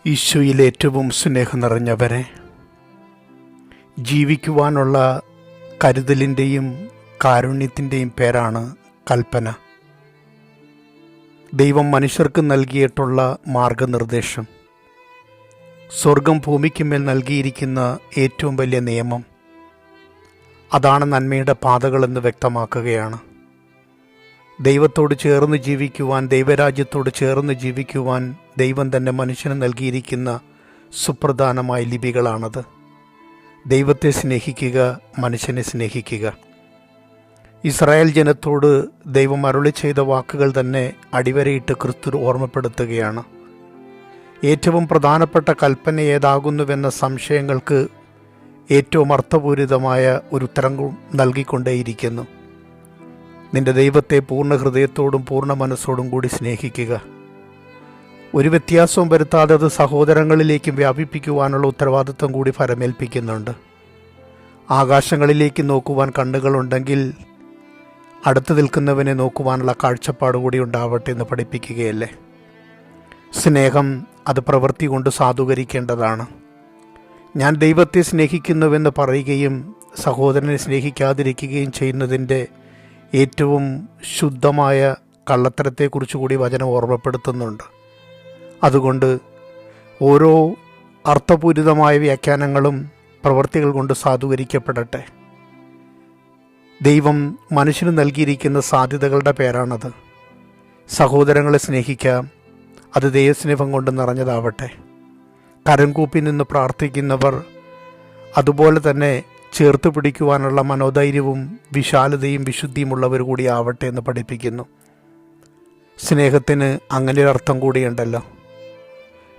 ഈശോയിൽ ഏറ്റവും സ്നേഹം നിറഞ്ഞവരെ, ജീവിക്കുവാനുള്ള കരുതലിൻ്റെയും കാരുണ്യത്തിൻ്റെയും പേരാണ് കൽപ്പന. ദൈവം മനുഷ്യർക്ക് നൽകിയിട്ടുള്ള മാർഗനിർദ്ദേശം, സ്വർഗം ഭൂമിക്കുമേൽ നൽകിയിരിക്കുന്ന ഏറ്റവും വലിയ നിയമം, അതാണ് നന്മയുടെ പാതകളെന്ന് വ്യക്തമാക്കുകയാണ്. ദൈവത്തോട് ചേർന്ന് ജീവിക്കുവാൻ, ദൈവരാജ്യത്തോട് ചേർന്ന് ജീവിക്കുവാൻ ദൈവം തന്നെ മനുഷ്യന് നൽകിയിരിക്കുന്ന സുപ്രധാനമായ ലിപികളാണത്. ദൈവത്തെ സ്നേഹിക്കുക, മനുഷ്യനെ സ്നേഹിക്കുക. ഇസ്രായേൽ ജനത്തോട് ദൈവം അരുളി ചെയ്ത വാക്കുകൾ തന്നെ അടിവരയിട്ട് ക്രിസ്തു ഓർമ്മപ്പെടുത്തുകയാണ്. ഏറ്റവും പ്രധാനപ്പെട്ട കൽപ്പന ഏതാകുന്നുവെന്ന സംശയങ്ങൾക്ക് ഏറ്റവും അർത്ഥപൂരിതമായ ഒരു ഉത്തരം നൽകിക്കൊണ്ടേയിരിക്കുന്നു. നിന്റെ ദൈവത്തെ പൂർണ്ണ ഹൃദയത്തോടും പൂർണ്ണ മനസ്സോടും കൂടി സ്നേഹിക്കുക. ഒരു വ്യത്യാസവും വരുത്താതെ അത് സഹോദരങ്ങളിലേക്കും വ്യാപിപ്പിക്കുവാനുള്ള ഉത്തരവാദിത്വം കൂടി ഫലമേൽപ്പിക്കുന്നുണ്ട്. ആകാശങ്ങളിലേക്ക് നോക്കുവാൻ കണ്ണുകളുണ്ടെങ്കിൽ അടുത്ത് നിൽക്കുന്നവനെ നോക്കുവാനുള്ള കാഴ്ചപ്പാട് കൂടി ഉണ്ടാവട്ടെ എന്ന് പഠിപ്പിക്കുകയല്ലേ. സ്നേഹം അത് പ്രവൃത്തി കൊണ്ട് സാധൂകരിക്കേണ്ടതാണ്. ഞാൻ ദൈവത്തെ സ്നേഹിക്കുന്നുവെന്ന് പറയുകയും സഹോദരനെ സ്നേഹിക്കാതിരിക്കുകയും ചെയ്യുന്നതിൻ്റെ ഏറ്റവും ശുദ്ധമായ കള്ളത്തരത്തെക്കുറിച്ച് കൂടി വചനം ഓർമ്മപ്പെടുത്തുന്നുണ്ട്. അതുകൊണ്ട് ഓരോ അർത്ഥപൂരിതമായ വ്യാഖ്യാനങ്ങളും പ്രവൃത്തികൾ കൊണ്ട് സാധൂകരിക്കപ്പെടട്ടെ. ദൈവം മനുഷ്യന് നൽകിയിരിക്കുന്ന സാധ്യതകളുടെ പേരാണത്. സഹോദരങ്ങളെ സ്നേഹിക്കാം, അത് ദൈവസ്നേഹം കൊണ്ട് നിറഞ്ഞതാവട്ടെ. കരം കൂപ്പി നിന്ന് പ്രാർത്ഥിക്കുന്നവർ അതുപോലെ തന്നെ ചേർത്ത് പിടിക്കുവാനുള്ള മനോധൈര്യവും വിശാലതയും വിശുദ്ധിയുമുള്ളവർ കൂടി ആവട്ടെ എന്ന് പഠിപ്പിക്കുന്നു. സ്നേഹത്തിന് അങ്ങനെ ഒരു അർത്ഥം കൂടിയുണ്ടല്ലോ.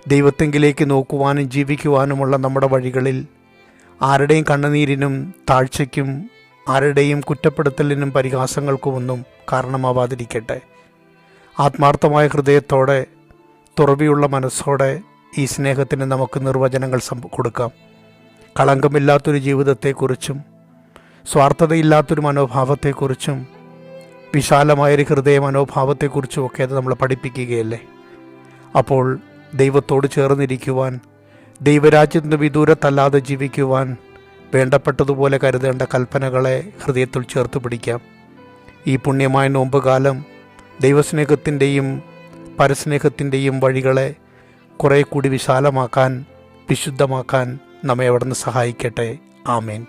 ദൈവത്തെങ്കിലേക്ക് നോക്കുവാനും ജീവിക്കുവാനുമുള്ള നമ്മുടെ വഴികളിൽ ആരുടെയും കണ്ണുനീരിനും താഴ്ചയ്ക്കും ആരുടെയും കുറ്റപ്പെടുത്തലിനും പരിഹാസങ്ങൾക്കുമൊന്നും കാരണമാവാതിരിക്കട്ടെ. ആത്മാർത്ഥമായ ഹൃദയത്തോടെ, തുറവിയുള്ള മനസ്സോടെ ഈ സ്നേഹത്തിന് നമുക്ക് നിർവചനങ്ങൾ കൊടുക്കാം. കളങ്കമില്ലാത്തൊരു ജീവിതത്തെക്കുറിച്ചും സ്വാർത്ഥതയില്ലാത്തൊരു മനോഭാവത്തെക്കുറിച്ചും വിശാലമായൊരു ഹൃദയ മനോഭാവത്തെക്കുറിച്ചും ഒക്കെ അത് നമ്മളെ പഠിപ്പിക്കുകയല്ലേ. അപ്പോൾ ദൈവത്തോട് ചേർന്നിരിക്കുവാൻ, ദൈവരാജ്യത്തിന് വിദൂരത്തല്ലാതെ ജീവിക്കുവാൻ വേണ്ടപ്പെട്ടതുപോലെ കരുതേണ്ട കൽപ്പനകളെ ഹൃദയത്തിൽ ചേർത്ത് പിടിക്കാം. ഈ പുണ്യമായ നോമ്പുകാലം ദൈവസ്നേഹത്തിൻ്റെയും പരസ്നേഹത്തിൻ്റെയും വഴികളെ കുറേ കൂടി വിശാലമാക്കാൻ, വിശുദ്ധമാക്കാൻ നമ്മെ അവിടുന്ന് സഹായിക്കട്ടെ. ആമേൻ.